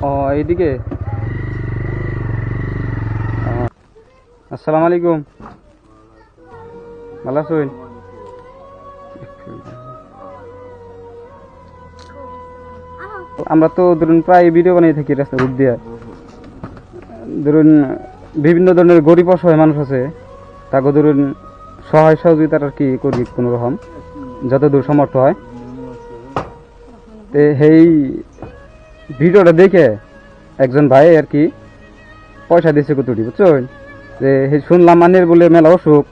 ও এইদিকে। আসসালামু আলাইকুম, ভালো আছেন? আমরা তো ধরুন প্রায় ভিডিও বানিয়ে থাকি রাস্তা রুট দিয়ে। ধরুন বিভিন্ন ধরনের গরিব অসহায় মানুষ আছে, তাকে ধরুন সহায় সহযোগিতার আর কি করি কোনো রকম যতদূর সমর্থ হয়। তো এই ভিডিওটা দেখে একজন ভাই আর কি পয়সা দিয়েছে কতটি, বুঝছেন? যে শুনলাম মানের বলে মেলা অসুখ,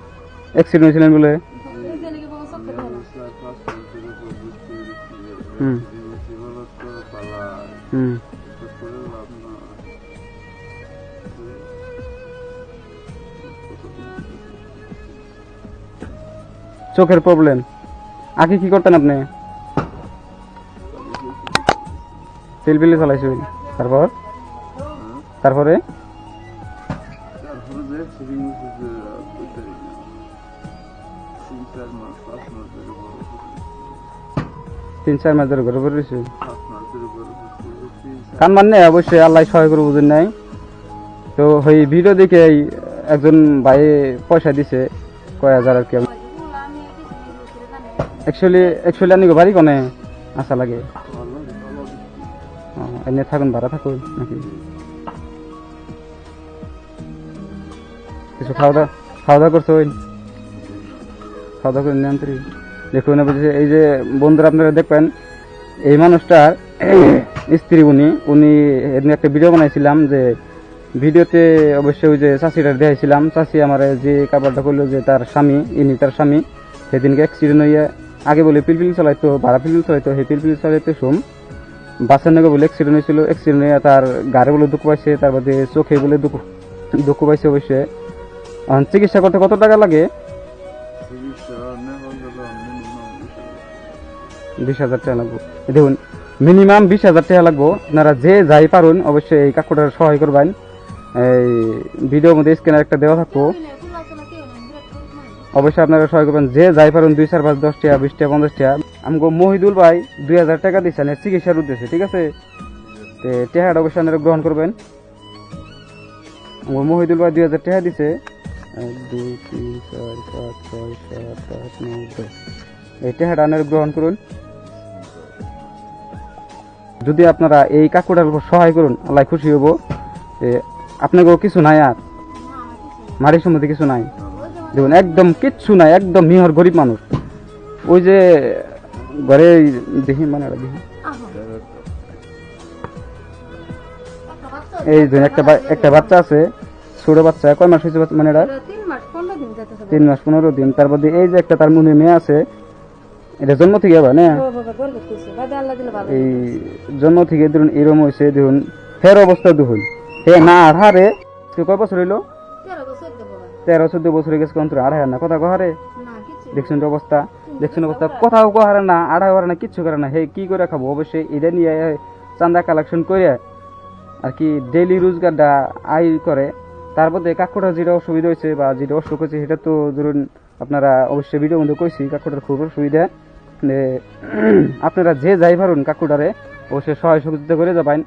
অ্যাক্সিডেন্ট হয়েছিলেন বলে। হুম হুম চোখের প্রবলেম। আগে কি করতেন আপনি? পিলপিলি চালাইছেন, তারপর তারপরে 3-4 মাস ধরে ঘরে পড়েছে। কান মানে অবশ্যই আল্লাহ সহায় করে, বুঝেন নাই তো। ওই ভিডিও দেখে একজন ভাই পয়সা দিছে কয় হাজার আর কি। অ্যাকচুয়ালি আপনি বাড়ি কোনে আসা লাগে? এনে থাকুন, ভাড়া থাকুন নাকি? কিছু খাওয়া দাওয়া করছো? খাওয়া দাওয়া করে নিয়ন্ত্রী দেখুন। এই যে বন্ধুরা আপনারা দেখবেন, এই মানুষটার স্ত্রী, উনি এদিন একটা ভিডিও বানাইছিলাম, যে ভিডিওতে অবশ্যই ওই যে চাষিটা দেখাইছিলাম। চাষি আমার যে কাপড়টা করলো যে তার স্বামী, তার স্বামী সেদিনকে অ্যাক্সিডেন্ট হইয়া, আগে বলে পিলপিল চালাইতো, ভাড়া পিলপিল চালাইতো, সেই পিলপিল চালাইতে সোম বাসের নাকি বলে অ্যাক্সিডেন্ট হয়েছিল। অ্যাক্সিডেন্ট হইয়া তার গাড়ি বলে দুঃখ পাইছে, তারপরে চোখে বলে দুঃখ পাইছে। অবশ্যই চিকিৎসা করতে কত টাকা লাগে? 20,000 টাকা লাগবো। দেখুন মিনিমাম 20,000 টাকা লাগবো। আপনারা যে যাই পারুন অবশ্যই এই কাকুটার সহায় করবেন। এই ভিডিওর মধ্যে স্ক্যানার একটা দেওয়া থাকবো, অবশ্যই আপনারা সহায় করবেন। যে যাই পারুন 2, 4, 5, 10 টাকা, 20 টাকা, 50 টাকা। আমাকে মহিদুল ভাই 2,000 টাকা দিচ্ছেন চিকিৎসার উদ্দেশ্যে, ঠিক আছে? তো টাকাটা অবশ্যই আপনারা গ্রহণ করবেন। আমার মহিদুল ভাই 2,000 টাকা দিছে। 1, 2, 3, 4, 5, 6, 7, 8, 9, 10। এই টাকাটা আপনারা গ্রহণ করুন। যদি আপনারা এই কাকুটার উপর সহায় করুন, আল্লাহ খুশি হবো। আপনাকেও কিছু নাই, আর মারির সম্বন্ধে কিছু নাই। দেখুন একদম কিচ্ছু নাই, একদম মিহর গরিব মানুষ। ওই যে ঘরে দেখি মানে দেখি, এই যে একটা বাচ্চা আছে, ছোট বাচ্চা। কয় মাস হয়েছে মানে? এটা 3 মাস 15 দিন। তারপর এই যে একটা তার মনে মেয়ে আছে, এটা জন্ম থেকে আবার না, এই জন্ম থেকে ধরুন এরম হয়েছে। দেখুন ফের অবস্থা দেখুন, হে না আর হারে কয় বছর হইলো? 13-14 বছর হয়ে গেছে। অন্তর আর হারে না, কথা কহারে। দেখছেন অবস্থা, কোথাও কহারে না, আড়াই হারে না, কিচ্ছু করে না। হে কি করে খাবো? অবশ্যই এটা নিয়ে চান্দা কালেকশন করে আর কি ডেইলি রোজগারটা আয় করে। তারপরে কাকুটার যেটা অসুবিধা হয়েছে বা যেটা অসুখ হয়েছে, সেটা তো ধরুন আপনারা অবশ্যই ভিডিওর মধ্যে কইছি। কাকুটার খুব অসুবিধা। আপনারা যে যাই পারুন কাকুটারে অবশ্যই সহায় সহযোগিতা করে যাবেন।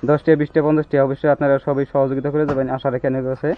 10 টাকা, 20 টাকা, 50 টাকা অবশ্যই আপনারা সবাই সহযোগিতা করে যাবেন, আশা রেখে আছে।